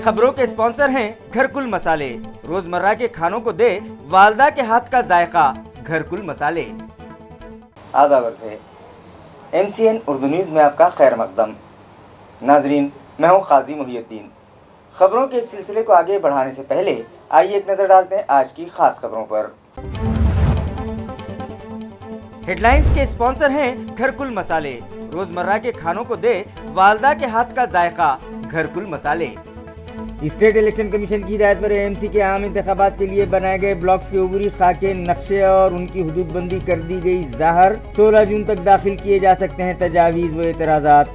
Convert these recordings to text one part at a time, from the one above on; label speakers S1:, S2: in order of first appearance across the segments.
S1: खबरों के स्पॉन्सर हैं घरकुल मसाले। रोजमर्रा के खानों को दे वालदा के हाथ का जायका, घरकुल मसाले। आदाब से MCN उर्दू न्यूज़ में आपका खैर मकदम। नाजरीन, मैं हूं काजी मुहियुद्दीन। खबरों के इस सिलसिले को आगे बढ़ाने से पहले आइए एक नज़र डालते हैं आज की खास खबरों पर। हेडलाइंस के स्पॉन्सर हैं घरकुल मसाले। रोजमर्रा के खानों को दे वालदा के हाथ का जायका, घरकुल मसाले। स्टेट इलेक्शन कमीशन की हिदायत पर AMC के आम इंतखाबात के लिए बनाए गए ब्लॉक्स के उबूरी खाके, नक्शे और उनकी हुदूदबंदी कर दी गई ज़ाहिर। 16 जून तक दाखिल किए जा सकते हैं तजावीज़ व एतराज़ात।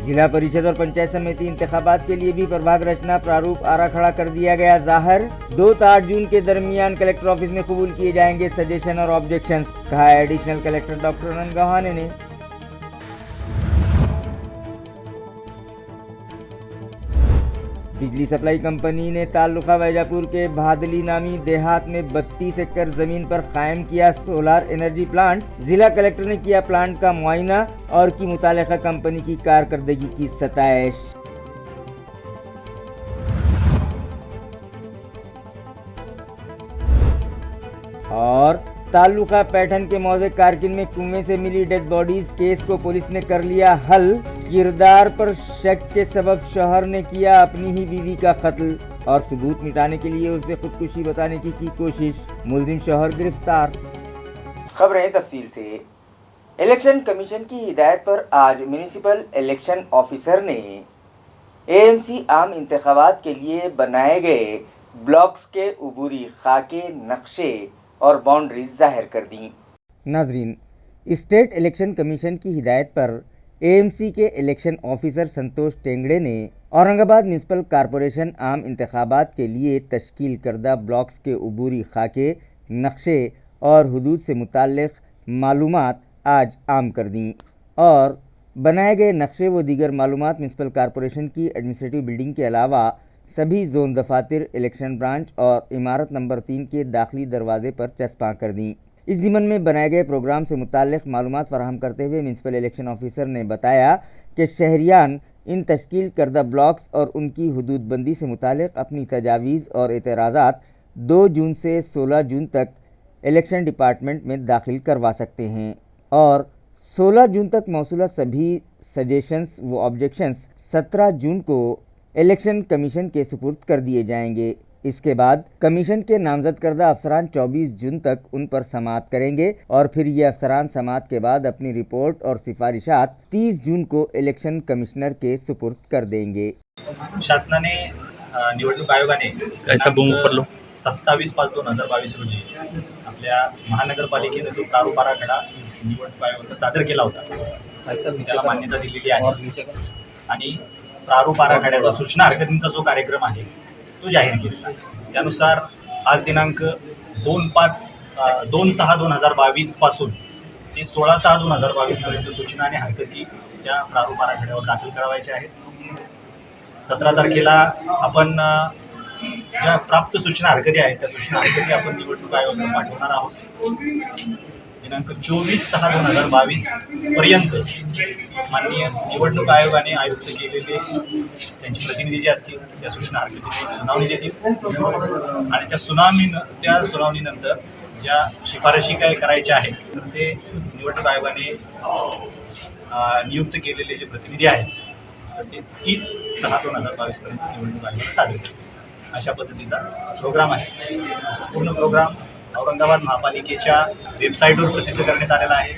S1: जिला परिषद और पंचायत समिति इंतखाबात के लिए भी प्रभाग रचना प्रारूप आराखड़ा कर दिया गया ज़ाहिर। 2 से 8 जून के दरमियान कलेक्टर ऑफिस में कबूल किए जाएंगे सजेशन और ऑब्जेक्शंस, कहा additional collector doctor Anant Gavhane ने। बिजली सप्लाई कंपनी ने ताल्लुका वैजापुर के भादली नामी देहात में 32 एकड़ जमीन पर कायम किया सोलर एनर्जी प्लांट। जिला कलेक्टर ने किया प्लांट का मुआयना और की मुतालिका कंपनी की कारकर्दगी की सताइश। और ताल्लुका पैठन के मौजे कारगिल में कुएं से मिली डेड बॉडीज केस को पुलिस ने कर लिया हल। किरदार पर शक के सबब शौहर ने किया अपनी ही बीवी का कत्ल और सबूत मिटाने के लिए उसे खुदकुशी बताने की कोशिश। मुलजिम शौहर गिरफ्तार। खबरें तफसील से। इलेक्शन कमीशन की हिदायत पर आज म्युनिसिपल इलेक्शन ऑफिसर ने AMC आम इंतखाबात के लिए बनाए गए ब्लॉक्स के उबूरी खाके, नक्शे और बाउंड्रीज जाहिर कर दी। नाजरीन, स्टेट इलेक्शन कमीशन की हिदायत पर AMC के इलेक्शन ऑफिसर संतोष टेंगड़े ने औरंगाबाद म्यूनसिपल कॉरपोरेशन आम इंतखाबात के लिए तश्कील करदा ब्लॉक्स के उबूरी खाके, नक्शे और हुदूद से मुताल्लिक़ मालूमात आज आम कर दी और बनाए गए नक्शे व दीगर मालूमात म्यूनसिपल कॉरपोरेशन की एडमिनिस्ट्रेटिव बिल्डिंग के अलावा सभी जोन दफातर, इलेक्शन ब्रांच और इमारत नंबर 3 के दाखिली दरवाजे पर चस्पा कर दी। इस ज़िमन में बनाए गए प्रोग्राम से मुताल्लिक़ मालूमात फराहम करते हुए म्यूनसिपल इलेक्शन ऑफिसर ने बताया कि शहरियान इन तश्कील करदा ब्लॉक्स और उनकी हुदूदबंदी से मुताल्लिक़ अपनी तजावीज़ और एतराज़ात 2 जून से 16 जून तक इलेक्शन डिपार्टमेंट में दाखिल करवा सकते हैं और 16 जून तक मौसूला सभी सजेशंस व ऑब्जेक्शंस 17 जून को इलेक्शन कमीशन के सुपुर्द कर दिए जाएंगे। इसके बाद कमीशन के नामजद करदा अफसरान 24 जून तक उन पर समाअत करेंगे और फिर ये अफसरान समाअत के बाद अपनी रिपोर्ट और सिफारिशात 30 जून को इलेक्शन कमिश्नर के सुपुर्द कर देंगे।
S2: शासनाने निवडणूक आयोगाने 27/5/2022 रोजी आपल्या महानगरपालिकेने जो प्रारूप आराखडा निवडणूक आयोगाला सादर केला होता त्याला मान्यता दिलेली आहे आणि प्रारूप आराखड्याचा सूचना हरकतींचा जो कार्यक्रम आहे तो जाहीर केलेला आहे। त्यानुसार आज दिनांक 2/6/2022 पासून ते 16/6/2022 पर्यंत सूचना आणि हरकती त्या प्रारूप आराखड्यावर दाखल करावायच्या आहेत। 17 तारखेला आपण ज्या प्राप्त सूचना हरकती आहेत त्या सूचना हरकती आपण निवडणूक आयोगाला पाठवणार आहोत। दिनांक 24/6/2022 पर्यंत माननीय निवडणूक आयोगाने आयुक्त केलेले त्यांचे प्रतिनिधी जे असतील त्या सूचना हरकतीची सुनावणी देतील आणि त्या सुनावणीनंतर ज्या शिफारशी काय करायच्या आहेत तर ते निवडणूक आयोगाने नियुक्त केलेले जे प्रतिनिधी आहेत तर ते 30/6/2022 पर्यंत निवडणूक आयोगाला सादर करतील। अशा पद्धतीचा प्रोग्राम आहे। संपूर्ण प्रोग्राम औरंगाबाद महापालिकेच्या वेबसाईटवर प्रसिद्ध करण्यात आलेला आहे।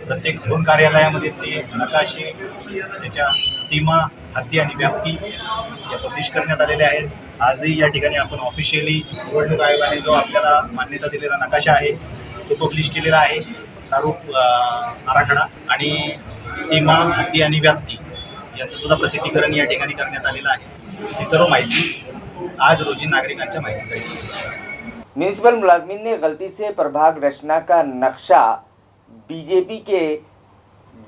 S2: प्रत्येक झोन कार्यालयामध्ये ते नकाशे, त्याच्या सीमा, हद्दी आणि व्याप्ती या पब्लिश करण्यात आलेल्या आहेत। आजही या ठिकाणी आपण ऑफिशियली निवडणूक आयोगाने जो आपल्याला मान्यता दिलेला नकाशा आहे तो पब्लिश केलेला आहे। प्रारूप आराखडा आणि सीमा, हद्दी आणि व्याप्ती याचं सुद्धा प्रसिद्धीकरण या ठिकाणी करण्यात आलेलं आहे। ही सर्व माहिती आज रोजी नागरिकांच्या माहितीसाठी
S1: म्यूनिसिपल मुलाजमीन ने गलती से प्रभाग रचना का नक्शा बीजेपी के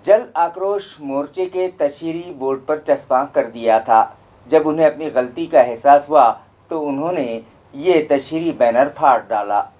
S1: जल आक्रोश मोर्चे के तशहीरी बोर्ड पर चस्पा कर दिया था। जब उन्हें अपनी गलती का एहसास हुआ तो उन्होंने ये तशहीरी बैनर फाड़ डाला।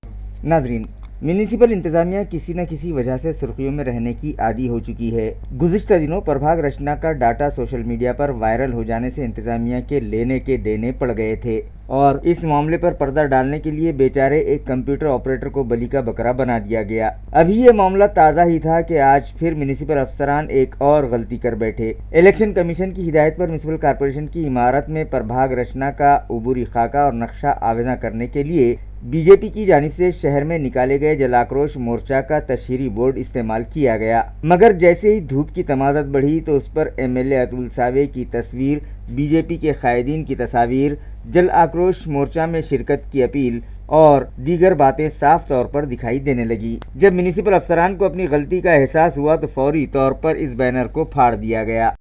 S1: नाजरीन, म्यूनिसिपल इंतजामिया किसी न किसी वजह से सुर्खियों में रहने की आदी हो चुकी है। गुज़िश्ता दिनों प्रभाग रचना का डाटा सोशल मीडिया पर वायरल हो जाने से इंतजामिया के लेने के देने पड़ गए थे और इस मामले पर पर्दा डालने के लिए बेचारे एक कंप्यूटर ऑपरेटर को बलि का बकरा बना दिया गया। अभी ये मामला ताज़ा ही था कि आज फिर म्यूनिसिपल अफसरान एक और गलती कर बैठे। इलेक्शन कमीशन की हिदायत पर म्यूनिसिपल कॉर्पोरेशन की इमारत में प्रभाग रचना का उबूरी खाका और नक्शा आवेदन करने के लिए बीजेपी की जानिब से शहर में निकाले गए जल आक्रोश मोर्चा का तशहीरी बोर्ड इस्तेमाल किया गया, मगर जैसे ही धूप की तमादत बढ़ी तो उस पर एमएलए अतुल सावे की तस्वीर, बीजेपी के कायदीन की तस्वीर, जल आक्रोश मोर्चा में शिरकत की अपील और दीगर बातें साफ तौर पर दिखाई देने लगी। जब म्यूनिसिपल अफसरान को अपनी गलती का एहसास हुआ तो फौरी तौर पर इस बैनर को फाड़ दिया गया।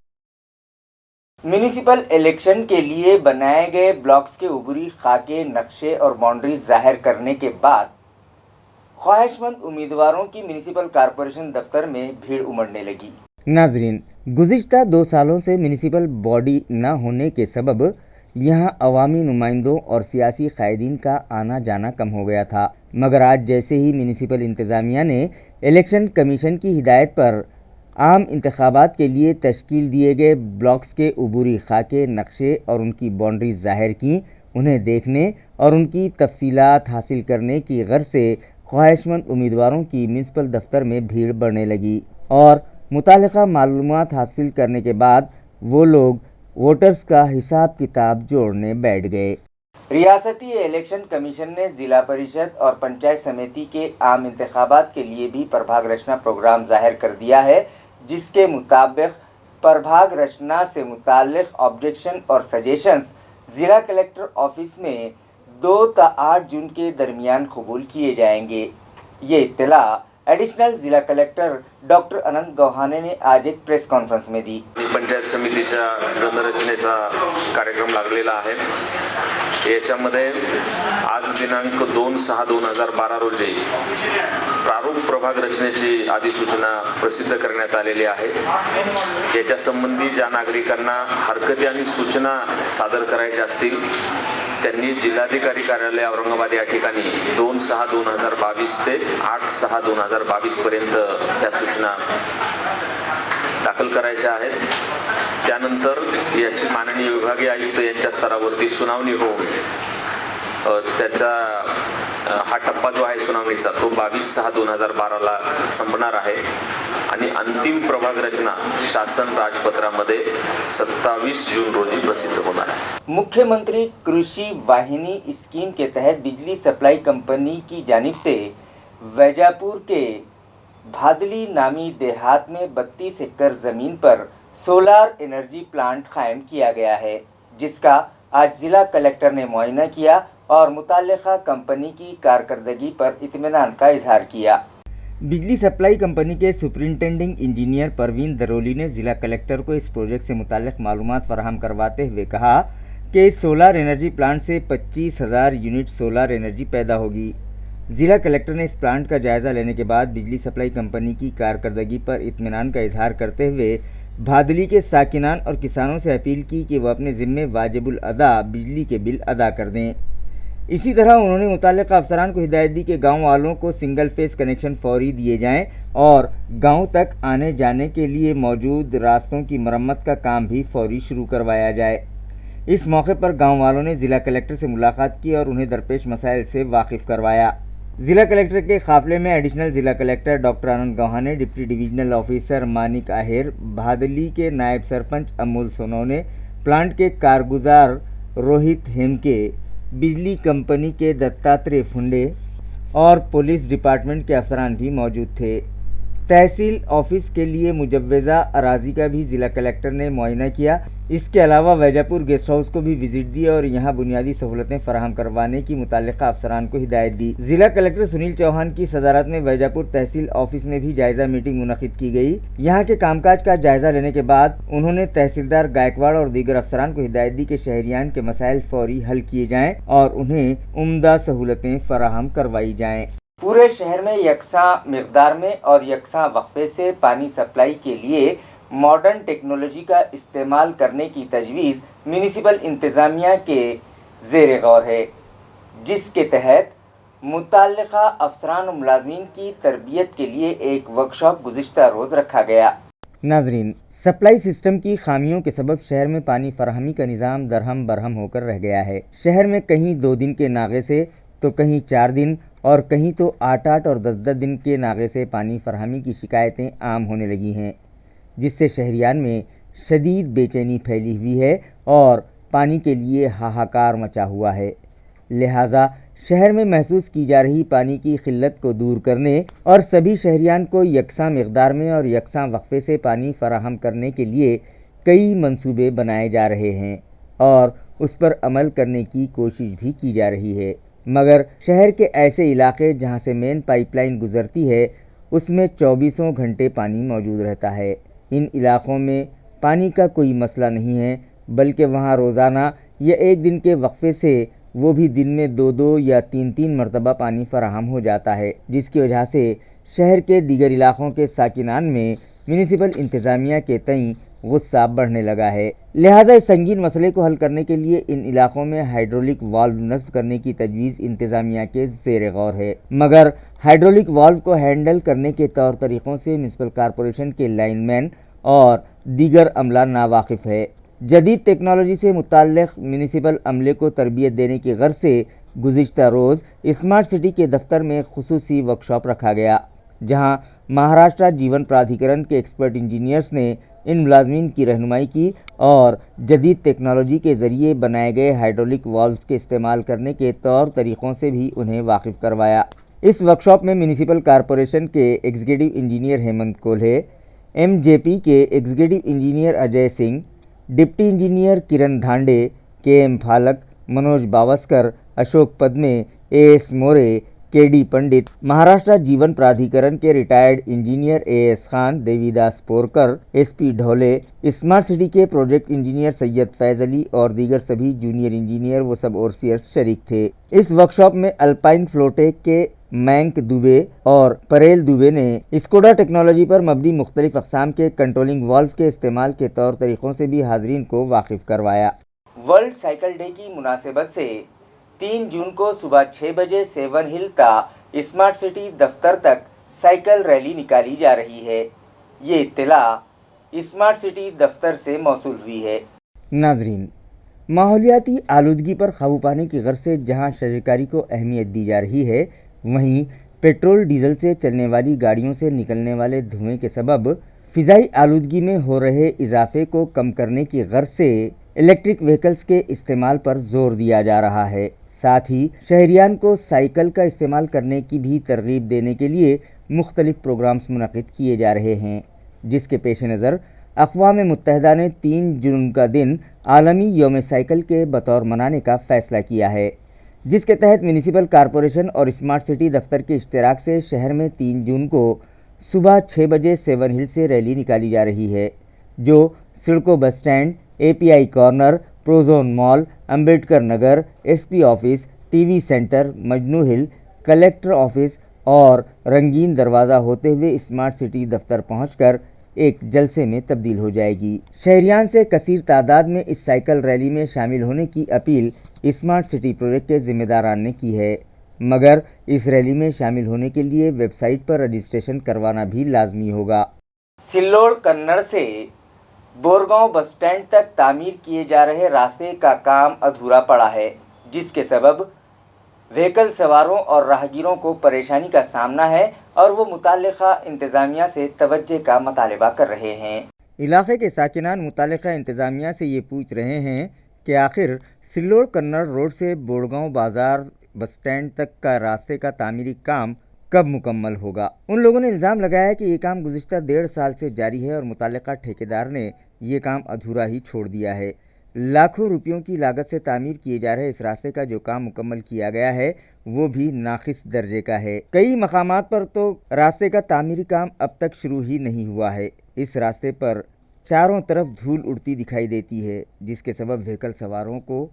S1: म्यूनिसिपल इलेक्शन के लिए बनाए गए ब्लॉक्स के उबरी खाके, नक्शे और बाउंड्रीज जाहिर करने के बाद ख्वाहिशमंद उम्मीदवारों की म्यूनिसिपल कॉरपोरेशन दफ्तर में भीड़ उमड़ने लगी। नाजरीन, गुज़िश्ता 2 सालों से म्यूनिसिपल बॉडी न होने के सबब यहां अवामी नुमाइंदों और सियासी कायदीन का आना जाना कम हो गया था, मगर आज जैसे ही म्यूनिसिपल इंतज़ामिया ने इलेक्शन कमीशन की हिदायत पर आम इंतखाबात के लिए तश्कील दिए गए ब्लॉक्स के उबूरी खाके, नक्शे और उनकी बाउंड्रीज ज़ाहिर की, उन्हें देखने और उनकी तफसीलात हासिल करने की गर्ज से ख्वाहिशमंद उम्मीदवारों की म्यूनिसिपल दफ्तर में भीड़ बढ़ने लगी और मुतालिका मालूमात हासिल करने के बाद वो लोग वोटर्स का हिसाब किताब जोड़ने बैठ गए। रियासती इलेक्शन कमीशन ने ज़िला परिषद और पंचायत समिति के आम इंतखाबात के लिए भी प्रभाग रचना प्रोग्राम जाहिर कर दिया है, जिसके मुताबिक प्रभाग रचना से मुताल्लिक ऑब्जेक्शन और सजेशंस ज़िला कलेक्टर ऑफिस में 2 से 8 जून के दरमियान कबूल किए जाएंगे। ये इत्तला एडिशनल जिला कलेक्टर डॉक्टर अनंत गौहाने ने आज एक प्रेस कॉन्फरन्स में दी।
S3: पंचायत समितीच्या गणरचनेचा कार्यक्रम लागलेला आहे। याच्यामध्ये आज दिनांक 2/6/2012 रोजी प्रारूप प्रभाग रचनेची अधिसूचना प्रसिद्ध करण्यात आलेली आहे। याच्या संबंधी ज्या नागरिकांना हरकती आणि सूचना सादर करायच्या असतील त्यांनी जिल्हाधिकारी कार्यालय औरंगाबाद या ठिकाणी 2/6/2022 ते 8/6/2022 पर्यंत त्या सूचना दाखल करायच्या आहेत। त्यानंतर याची माननीय विभागीय आयुक्त यांच्या स्तरावरती सुनावणी होऊन त्याचा हा टप्पा जो आहे सुनावणीचा तो 22/6/2012 ला संपणार आहे आणि अंतिम प्रभाग रचना शासन राजपत्रामध्ये 27 जून रोजी प्रसिद्ध होणार आहे।
S1: मुख्यमंत्री कृषि वाहिनी स्कीम के तहत बिजली सप्लाई कंपनी की जानिब से वैजापुर के भादली नामी देहात में 32 एकड़ जमीन पर सोलार एनर्जी प्लांट कायम किया गया है, जिसका आज जिला कलेक्टर ने मुआयना किया और मुताल्लिका कंपनी की कारकर्दगी पर इत्मीनान का इजहार किया। बिजली सप्लाई कंपनी के सुपरिंटेंडिंग इंजीनियर परवीन दरोली ने जिला कलेक्टर को इस प्रोजेक्ट से मुताल्लिक मालूमात फराहम करवाते हुए कहा कि इस सोलार एनर्जी प्लांट से 25,000 यूनिट सोलार एनर्जी पैदा होगी। जिला कलेक्टर ने इस प्लांट का जायज़ा लेने के बाद बिजली सप्लाई कंपनी की कारकर्दगी पर इत्मीनान का इजहार करते हुए भादली के साकिनान और किसानों से अपील की कि वह अपने ज़िम्मे वाजिबुल अदा बिजली के बिल अदा कर दें। इसी तरह उन्होंने मुताल्लिका अफसरान को हिदायत दी कि गाँव वालों को सिंगल फेस कनेक्शन फौरी दिए जाएं और गाँव तक आने जाने के लिए मौजूद रास्तों की मरम्मत का काम भी फौरी शुरू करवाया जाए। इस मौके पर गाँव वालों ने ज़िला कलेक्टर से मुलाकात की और उन्हें दरपेश मसाइल से वाकिफ़ करवाया। जिला कलेक्टर के काफिले में एडिशनल जिला कलेक्टर डॉक्टर अनंत गौहाने, डिप्टी डिविजनल ऑफिसर मानिक आहेर, भादली के नायब सरपंच अमूल सोनौने, प्लांट के कारगुजार रोहित हेमके, बिजली कंपनी के दत्तात्रेय फुंडे और पुलिस डिपार्टमेंट के अफसरान भी मौजूद थे। तहसील ऑफिस के लिए मुजव्वज़ा अराजी का भी जिला कलेक्टर ने मुआयना किया। इसके अलावा वैजापुर गेस्ट हाउस को भी विजिट दी और यहाँ बुनियादी सहूलतें फराहम करवाने की मुताल्लिका अफसरान को हिदायत दी। जिला कलेक्टर सुनील चौहान की सदारत में वैजापुर तहसील ऑफिस में भी जायजा मीटिंग मुनक़िद की गई। यहाँ के कामकाज का जायजा लेने के बाद उन्होंने तहसीलदार गायकवाड़ और दीगर अफसरान को हिदायत दी कि शहरियान के मसाइल फौरी हल किए जाएँ और उन्हें उम्दा सहूलतें फराहम करवाई जाएँ। पूरे शहर में यकसा मिकदार में और यकसा वक्फे से पानी सप्लाई के लिए मॉडर्न टेक्नोलॉजी का इस्तेमाल करने की तजवीज़ म्यूनिसिपल इंतज़ामिया के ज़ेर गौर है, जिसके तहत متعلقہ افسران و ملازمین کی تربیت کے لیے ایک ورکشاپ گزشتہ روز رکھا گیا۔ ناظرین، سپلائی سسٹم کی خامیوں کے سبب شہر میں پانی فراہمی کا نظام درہم برہم ہو کر رہ گیا ہے۔ شہر میں کہیں 2 دن کے ناغے سے تو کہیں 4 دن اور کہیں تو 8 اور 10 دن کے ناغے سے پانی فراہمی کی شکایتیں عام ہونے لگی ہیں، جس سے شہریان میں شدید بے چینی پھیلی ہوئی ہے اور پانی کے لیے ہاہاکار مچا ہوا ہے۔ لہٰذا شہر میں محسوس کی جا رہی پانی کی قلت کو دور کرنے اور سبھی شہریان کو یکساں مقدار میں اور یکساں وقفے سے پانی فراہم کرنے کے لیے کئی منصوبے بنائے جا رہے ہیں اور اس پر عمل کرنے کی کوشش بھی کی جا رہی ہے، مگر شہر کے ایسے علاقے جہاں سے مین پائپ لائن گزرتی ہے اس میں 24 گھنٹے پانی موجود رہتا ہے۔ ان علاقوں میں پانی کا کوئی مسئلہ نہیں ہے، بلکہ وہاں روزانہ یا ایک دن کے وقفے سے وہ بھی دن میں 2 یا 3 مرتبہ پانی فراہم ہو جاتا ہے، جس کی وجہ سے شہر کے دیگر علاقوں کے ساکنان میں میونسپل انتظامیہ کے تئیں غصہ بڑھنے لگا ہے۔ لہٰذا اس سنگین مسئلے کو حل کرنے کے لیے ان علاقوں میں ہائیڈرولک والو نصب کرنے کی تجویز انتظامیہ کے زیر غور ہے، مگر ہائیڈرولک والو کو ہینڈل کرنے کے طور طریقوں سے میونسپل کارپوریشن کے لائن مین اور دیگر عملہ ناواقف ہے۔ جدید ٹیکنالوجی سے متعلق میونسپل عملے کو تربیت دینے کی غرض سے گزشتہ روز اسمارٹ سٹی کے دفتر میں خصوصی ورکشاپ رکھا گیا، جہاں مہاراشٹرا جیون پرادھیکرن کے ایکسپرٹ انجینئرز نے ان ملازمین کی رہنمائی کی اور جدید ٹیکنالوجی کے ذریعے بنائے گئے ہائیڈرولک والوز کے استعمال کرنے کے طور طریقوں سے بھی انہیں واقف کروایا۔ اس ورکشاپ میں میونسپل کارپوریشن کے executive engineer Hemant Kolhe, M J P کے executive engineer Ajay Singh, deputy engineer Kiran Dhande, K M Phalak, Manoj Bawaskar, Ashok Padme, A S More, K D Pandit, Maharashtra Jeevan Pradhikaran کے retired engineer A S Khan, Devidas Purkar, S P Dhole, smart city کے پروجیکٹ انجینئر سید فیض علی اور دیگر سبھی جونیئر انجینئر و سب اورسیئرز شریک تھے۔ اس ورکشاپ میں الپائن فلوٹیک کے مینک دوبے اور پریل دوبے نے اسکوڈا ٹیکنالوجی پر مبنی مختلف اقسام کے کنٹرولنگ والو کے استعمال کے طور طریقوں سے بھی حاضرین کو واقف کروایا۔ ورلڈ سائیکل ڈے کی مناسبت سے 3 جون کو صبح 6 بجے 7 ہل کا اسمارٹ سٹی دفتر تک سائیکل ریلی نکالی جا رہی ہے۔ یہ اطلاع اسمارٹ سٹی دفتر سے موصول ہوئی ہے۔ ناظرین، ماحولیاتی آلودگی پر قابو پانے کی غرض سے جہاں شجرکاری کو اہمیت دی جا رہی ہے، وہیں پیٹرول ڈیزل سے چلنے والی گاڑیوں سے نکلنے والے دھوئیں کے سبب فضائی آلودگی میں ہو رہے اضافے کو کم کرنے کی غرض سے الیکٹرک وہیکلز کے استعمال پر زور دیا جا رہا ہے۔ ساتھ ہی شہریان کو سائیکل کا استعمال کرنے کی بھی ترغیب دینے کے لیے مختلف پروگرامز منعقد کیے جا رہے ہیں، جس کے پیش نظر اقوام متحدہ نے 3 جون کا دن عالمی یوم سائیکل کے بطور منانے کا فیصلہ کیا ہے، جس کے تحت میونسپل کارپوریشن اور اسمارٹ سٹی دفتر کے اشتراک سے شہر میں 3 جون کو صبح 6 بجے 7 ہل سے ریلی نکالی جا رہی ہے، جو سڑکو bus stand, A P I corner, Prozone mall, Ambedkar Nagar, S P office, T V centre, Majnu hill, collector office اور رنگین دروازہ ہوتے ہوئے اسمارٹ سٹی دفتر پہنچ کر ایک جلسے میں تبدیل ہو جائے گی۔ شہریان سے کثیر تعداد میں اس سائیکل ریلی میں شامل ہونے کی اپیل اسمارٹ سٹی پروجیکٹ کے ذمہ داران نے کی ہے، مگر اس ریلی میں شامل ہونے کے لیے ویب سائٹ پر رجسٹریشن کروانا بھی لازمی ہوگا۔ سلوڑ کنڑ سے بورگاؤں بس اسٹینڈ تک تعمیر کیے جا رہے راستے کا کام ادھورا پڑا ہے، جس کے سبب وہیکل سواروں اور راہگیروں کو پریشانی کا سامنا ہے اور وہ متعلقہ انتظامیہ سے توجہ کا مطالبہ کر رہے ہیں۔ علاقے کے ساکنان متعلقہ انتظامیہ سے یہ پوچھ رہے ہیں کہ آخر سلوڑ کنڑ روڈ سے بورگاؤں بازار بس اسٹینڈ تک کا راستے کا تعمیری کام کب مکمل ہوگا۔ ان لوگوں نے الزام لگایا کہ یہ کام گزشتہ 1.5 سال سے جاری ہے اور متعلقہ ٹھیکیدار نے یہ کام ادھورا ہی چھوڑ دیا ہے۔ لاکھوں روپیوں کی لاگت سے تعمیر کیے جا رہے اس راستے کا جو کام مکمل کیا گیا ہے وہ بھی ناقص درجے کا ہے۔ کئی مقامات پر تو راستے کا تعمیری کام اب تک شروع ہی نہیں ہوا ہے۔ اس راستے پر چاروں طرف دھول اڑتی دکھائی دیتی ہے، جس کے سبب وہیکل سواروں کو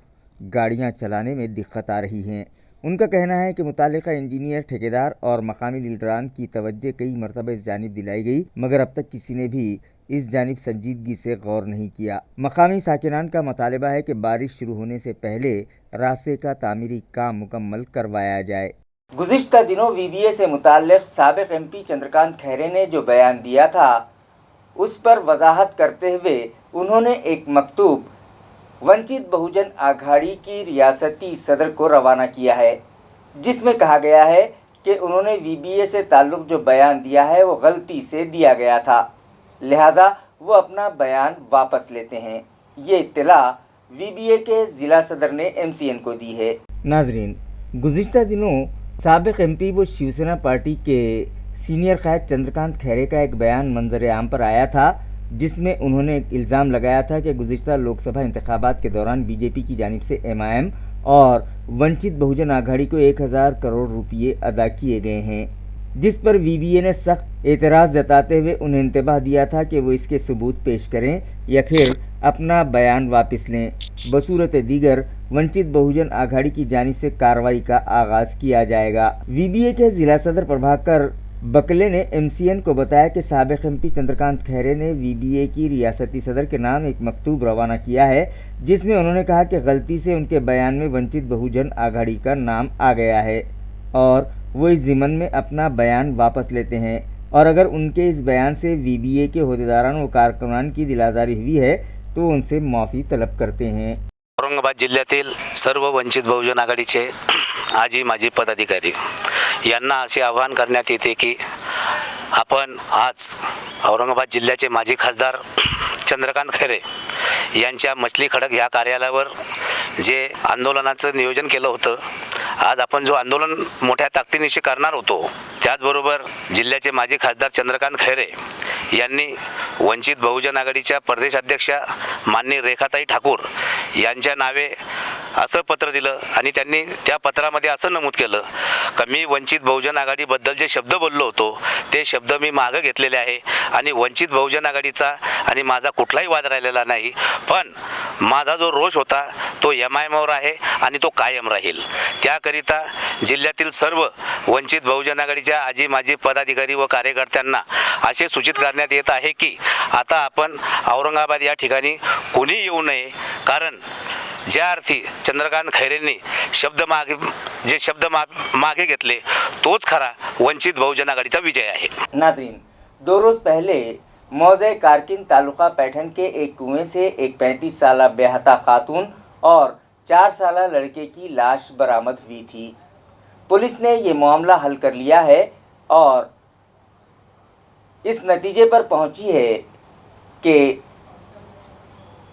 S1: گاڑیاں چلانے میں دقت آ رہی ہیں۔ ان کا کہنا ہے کہ متعلقہ انجینئر، ٹھیکیدار اور مقامی لیڈران کی توجہ کئی مرتبہ اس جانب دلائی گئی، مگر اب تک کسی نے بھی اس جانب سنجیدگی سے غور نہیں کیا۔ مقامی ساکنان کا مطالبہ ہے کہ بارش شروع ہونے سے پہلے راستے کا تعمیری کام مکمل کروایا جائے۔ गुज़िश्ता दिनों वीबीए से मुताल्लिक़ साबिक़ एमपी चंद्रकांत खैरे ने जो बयान दिया था उस पर वजाहत करते हुए उन्होंने एक मकतूब वंचित बहुजन आघाड़ी की रियासती सदर को रवाना किया है, जिसमें कहा गया है कि उन्होंने वीबीए से ताल्लुक़ जो बयान दिया है वो गलती से दिया गया था, लिहाजा वो अपना बयान वापस लेते हैं। ये इत्तला वीबीए के ज़िला सदर ने एमसीएन को दी है। नाजरीन, गुज़िश्ता दिनों साबिक़ एमपी व शिवसेना पार्टी के सीनियर क़ायद चंद्रकांत खैरे का एक बयान मंजर आम पर आया था, जिसमें उन्होंने एक इल्ज़ाम लगाया था कि गुज़िश्ता लोकसभा इंतखाबात के दौरान बीजेपी की जानिब से एमआईएम और वंचित बहुजन आघाड़ी को 1000 करोड़ रुपये अदा किए गए हैं, जिस पर वीबीए ने सख्त एतराज़ जताते हुए उन्हें इंतबाह दिया था कि वो इसके सबूत पेश करें या फिर अपना बयान वापस लें। बसूरत दीगर वंचित बहुजन आघाड़ी की जानिब से कार्रवाई का आगाज़ किया जाएगा। वीबीए के ज़िला सदर प्रभाकर बकले ने एमसीएन को बताया कि साबिक़ एमपी चंद्रकांत खैरे ने वीबीए की रियासती सदर के नाम एक मकतूब रवाना किया है, जिसमें उन्होंने कहा कि गलती से उनके बयान में वंचित बहुजन आघाड़ी का नाम आ गया है और वो इस ज़िमन में अपना बयान वापस लेते हैं, और अगर उनके इस बयान से वीबीए के अहदेदारान व कारकुनान की दिलाजारी हुई है तो उनसे माफ़ी तलब करते हैं।
S4: औरंगाबाद जिल्ह्यातील सर्व वंचित बहुजन आघाडीचे आजी माजी पदाधिकारी यांना असे आवाहन करण्यात येते की आपण आज औरंगाबाद जिल्ह्याचे माजी खासदार चंद्रकांत खैरे यांच्या मछली खडक ह्या कार्यालयावर जे आंदोलनाचं नियोजन केलं होतं, आज आपण जो आंदोलन मोठ्या ताकदीनिशी करणार होतो, त्याचबरोबर जिल्ह्याचे माजी खासदार चंद्रकांत खैरे यांनी वंचित बहुजन आघाडीच्या प्रदेश अध्यक्षा माननीय रेखाताई ठाकूर यांच्या नावे असं पत्र दिलं आणि त्यांनी त्या पत्रामध्ये असं नमूद केलं की मी वंचित बहुजन आघाडीबद्दल जे शब्द बोललो होतो ते शब्द मी मागे घेतलेले आहे आणि वंचित बहुजन आघाडीचा आणि माझा कुठलाही वाद राहिलेला नाही, पण माझा जो रोष होता तो एमआयएमवर आहे आणि तो कायम राहील। त्याकरिता जिल्ह्यातील सर्व वंचित बहुजन आघाडीच्या आजी माजी पदाधिकारी व कार्यकर्त्यांना असे सूचित करण्यात येत आहे की आता आपण औरंगाबाद या ठिकाणी कोणी येऊ नये, कारण ज्या अर्थी चंद्रकांत खैरेंनी जे शब्द मागे घेतले तोच खरा वंचित बहुजन आघाडीचा विजय आहे।
S1: नाज़रीन, 2 रोज़ पहले मौज़े कारकिन तालुका पैठन के एक कुएं से एक 35 साला बेहता खातून और 4 साला लड़के की लाश बरामद हुई थी। पुलिस ने ये मामला हल कर लिया है और इस नतीजे पर पहुंची है कि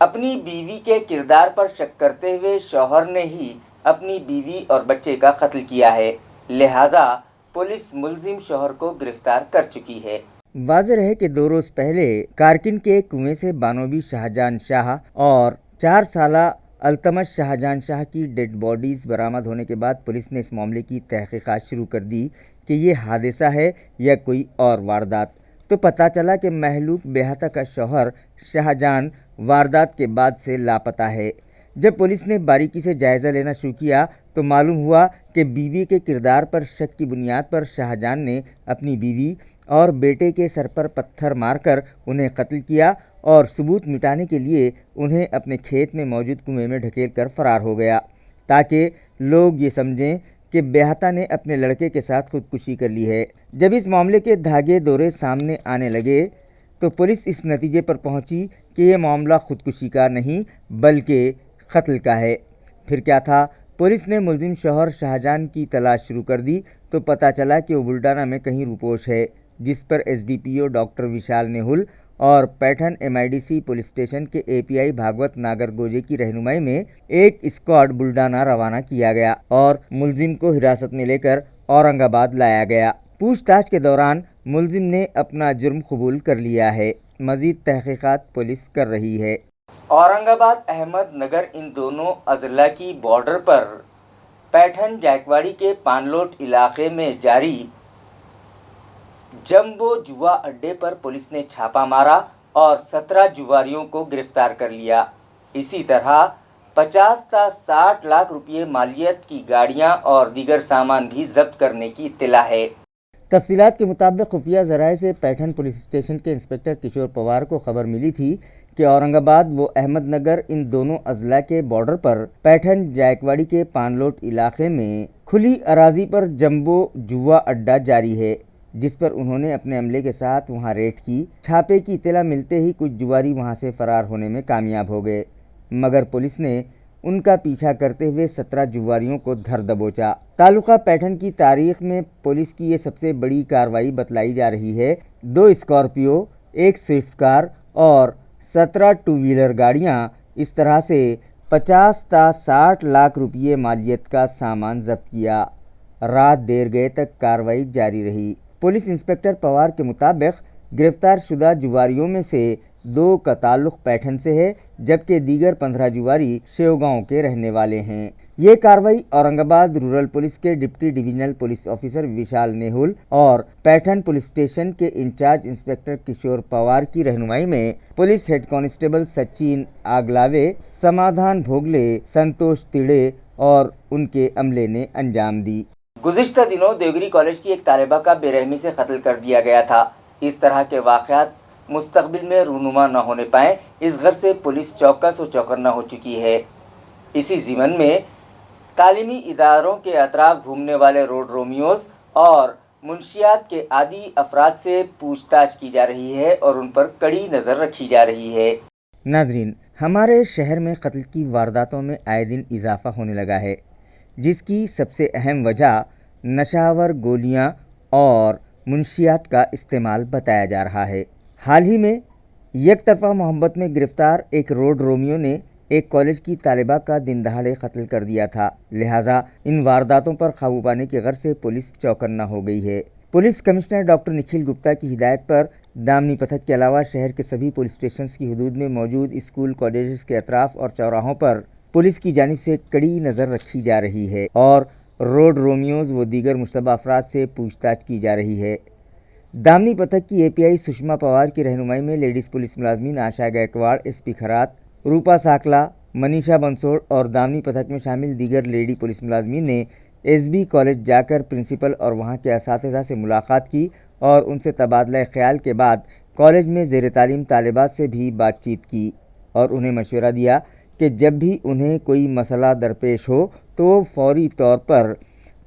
S1: अपनी बीवी के किरदार पर शक करते हुए शौहर ने ही अपनी बीवी और बच्चे का कत्ल किया है, लिहाजा पुलिस मुलजिम शौहर को गिरफ्तार कर चुकी है। वाज़ेह है कि 2 रोज़ पहले कारकिन के कुएं से बानोबी शाहजहान शाह और 4 साला अल्तमश शाहजहान शाह की डेड बॉडीज़ बरामद होने के बाद पुलिस ने इस मामले की तहकीकात शुरू कर दी कि ये हादसा है या कोई और वारदात। तो पता चला कि महलूक बेहता का शौहर शाहजहान वारदात के बाद से लापता है। जब पुलिस ने बारीकी से जायज़ा लेना शुरू किया तो मालूम हुआ कि बीवी के किरदार पर शक की बुनियाद पर शाहजहान ने अपनी बीवी और बेटे के सर पर पत्थर मारकर उन्हें कत्ल किया और सबूत मिटाने के लिए उन्हें अपने खेत में मौजूद कुएं में ढकेल कर फरार हो गया, ताकि लोग ये समझें कि बेहता ने अपने लड़के के साथ खुदकुशी कर ली है। जब इस मामले के धागे दौरे सामने आने लगे तो पुलिस इस नतीजे पर पहुंची कि यह मामला खुदकुशी का नहीं बल्कि कत्ल का है। फिर क्या था, पुलिस ने मुलजिम शौहर शाहजहान की तलाश शुरू कर दी तो पता चला कि वो बुल्डाना में कहीं रुपोश है, जिस पर एसडीपीओ डॉक्टर विशाल नेहुल और पैठन एमआईडीसी पुलिस स्टेशन के एपीआई भागवत नागर गोजे की रहनुमाई में एक स्क्वाड बुल्डाना रवाना किया गया और मुलजिम को हिरासत में लेकर औरंगाबाद लाया गया। पूछताछ के दौरान मुलजिम ने अपना जुर्म कबूल कर लिया है। मजीद तहकीकात पुलिस कर रही है। औरंगाबाद अहमदनगर इन दोनों अजला की बॉर्डर पर पैठन जायकवाड़ी के पानलोट इलाके में जारी जंबो जुआ अड्डे पर पुलिस ने छापा मारा और 17 जुआरियों को गिरफ्तार कर लिया। इसी तरह 50 से 60 लाख रुपये मालियत की गाड़ियां और दीगर सामान भी जब्त करने की इत्तला है। तफसीलात के मुताबिक खुफिया ज़राए से पैठन पुलिस स्टेशन के इंस्पेक्टर किशोर पवार को खबर मिली थी कि औरंगाबाद व अहमदनगर इन दोनों अजला के बॉर्डर पर पैठन जायकवाड़ी के पानलोट इलाके में खुली अराजी पर जंबो जुआ अड्डा जारी है, जिस पर उन्होंने अपने अमले के साथ वहां रेड की। छापे की इत्तला मिलते ही कुछ जुआरी वहां से फरार होने में कामयाब हो गए, मगर पुलिस ने उनका पीछा करते हुए 17 जुआरियों को धर दबोचा। तालुका पैठन की तारीख में पुलिस की ये सबसे बड़ी कार्रवाई बतलाई जा रही है। 2 स्कॉर्पियो, 1 स्विफ्ट कार और 17 टू व्हीलर गाड़ियां, इस तरह से 50 ता 60 लाख रुपये मालियत का सामान जब्त किया। रात देर गए तक कार्रवाई जारी रही। पुलिस इंस्पेक्टर पवार के मुताबिक गिरफ्तार शुदा जुआरियों में से 2 का ताल्लुक पैठन से है, जबकि दीगर 15 जुआरी शेवगांव के रहने वाले हैं। ये कार्रवाई औरंगाबाद रूरल पुलिस के डिप्टी डिविजनल पुलिस ऑफिसर विशाल नेहुल और पैठन पुलिस स्टेशन के इंचार्ज इंस्पेक्टर किशोर पवार की रहनुमाई में police head constable Sachin Aglave, समाधान भोगले, संतोष तिड़े और उनके अमले ने अंजाम दी। गुज़िश्ता दिनों देवगिरी कॉलेज की एक तालिबा का बेरहमी से कत्ल कर दिया गया था। इस तरह के वाक़यात मुस्तक़बिल में रूनुमा न होने पाएँ, इस घर से पुलिस चौकस व चौकन्ना हो चुकी है। इसी ज़िमन में तालीमी इदारों के अतराफ घूमने वाले रोड रोमियोज़ और मुंशियात के आदि अफराद से पूछताछ की जा रही है और उन पर कड़ी नज़र रखी जा रही है। नाज़रीन, हमारे शहर में कत्ल की वारदातों में आए दिन इजाफा होने लगा है, जिसकी सबसे अहम वजह नशावर गोलियां और मुंशियात का इस्तेमाल बताया जा रहा है। हाल ही में एक तरफा मोहब्बत में गिरफ्तार एक रोड रोमियो ने एक कॉलेज की तालिबा का दिन दहाड़े कत्ल कर दिया था। लिहाजा इन वारदातों पर काबू पाने की गर्ज से पुलिस चौकन्ना हो गई है। Police commissioner doctor Nikhil Gupta की हिदायत पर दामनी पथक के अलावा शहर के सभी पुलिस स्टेशन की हदूद में मौजूद स्कूल कॉलेज के अतराफ और चौराहों पर पुलिस की जानिब से कड़ी नज़र रखी जा रही है और रोड रोमियोज़ व दीगर मुश्तबा अफराद से पूछताछ की जा रही है। दामनी पथक की एपीआई सुषमा पवार की रहनुमाई में लेडीज़ पुलिस मुलाजमीन आशा गायकवाड़, एसपी खरात, रूपा साकला, मनीषा बंसोड़ और दामनी पथक में शामिल दीगर लेडी पुलिस मुलाजमीन ने एसबी कॉलेज जाकर प्रिंसिपल और वहां के असातिज़ा से मुलाकात की और उनसे तबादला ख्याल के बाद कॉलेज में ज़ेर तालीम तालिबात से भी बातचीत की और उन्हें मशवरा दिया कि जब भी उन्हें कोई मसला दरपेश हो तो वो फौरी तौर पर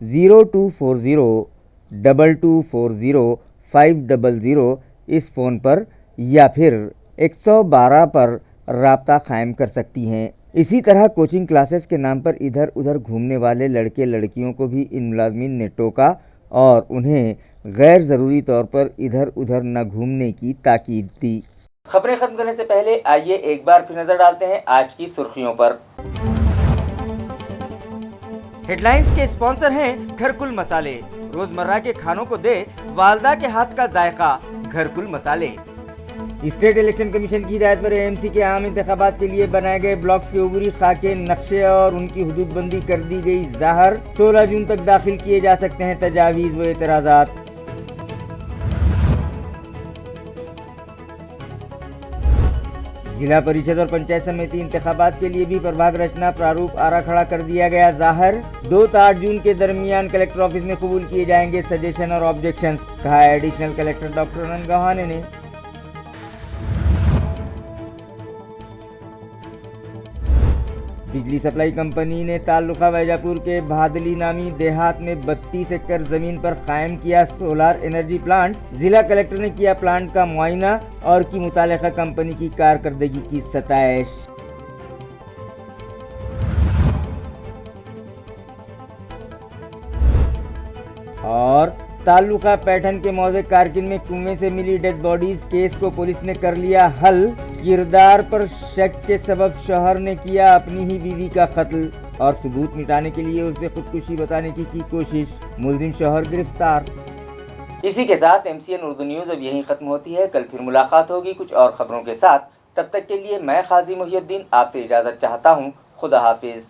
S1: 0240 2240 500 इस फ़ोन पर या फिर 112 पर राब्ता कायम कर सकती हैं। इसी तरह कोचिंग क्लासेस के नाम पर इधर उधर घूमने वाले लड़के लड़कियों को भी इन मुलाजमीन ने टोका और उन्हें गैर ज़रूरी तौर पर इधर उधर न घूमने की ताकीद दी। खबरें खत्म करने से पहले आइए एक बार फिर नजर डालते हैं आज की सुर्खियों पर। हेडलाइंस के स्पॉन्सर हैं घरकुल मसाले। रोजमर्रा के खानों को दे वालदा के हाथ का जायका, घरकुल मसाले। स्टेट इलेक्शन कमीशन की हिदायत पर एएमसी के आम इंतखाबात के लिए बनाए गए ब्लॉक्स के उबरी खाके, नक्शे और उनकी हुदूदबंदी कर दी गई ज़ाहर। 16 जून तक दाखिल किए जा सकते हैं तजावीज़ व एतराज़ात। जिला परिषद और पंचायत समिति इंतखाबात के लिए भी प्रभाग रचना प्रारूप आरा खड़ा कर दिया गया ज़ाहिर। 2 से 8 जून के दरमियान कलेक्टर ऑफिस में कबूल किए जाएंगे सजेशन और ऑब्जेक्शंस, कहा additional collector doctor Anant Gavhane ने। बिजली सप्लाई कंपनी ने ताल्लुका वैजापुर के भादली नामी देहात में 32 एकड़ जमीन पर कायम किया सोलार एनर्जी प्लांट। जिला कलेक्टर ने किया प्लांट का मुआयना और की मुतालिका कंपनी की कारकर्दगी की सताइश। और ताल्लुका पैठन के मौजे कारगिल में कुएं से मिली डेड बॉडीज केस को पुलिस ने कर लिया हल। किरदार पर शक के सबब शौहर ने किया अपनी ही बीवी का कत्ल और सबूत मिटाने के लिए उसे खुदकुशी बताने की कोशिश। मुलजिम शौहर गिरफ्तार। इसी के साथ MCN उर्दू न्यूज़ अब यहीं खत्म होती है। कल फिर मुलाकात होगी कुछ और खबरों के साथ। तब तक के लिए मैं काजी मुहिउद्दीन आपसे इजाज़त चाहता हूँ। खुदा हाफिज।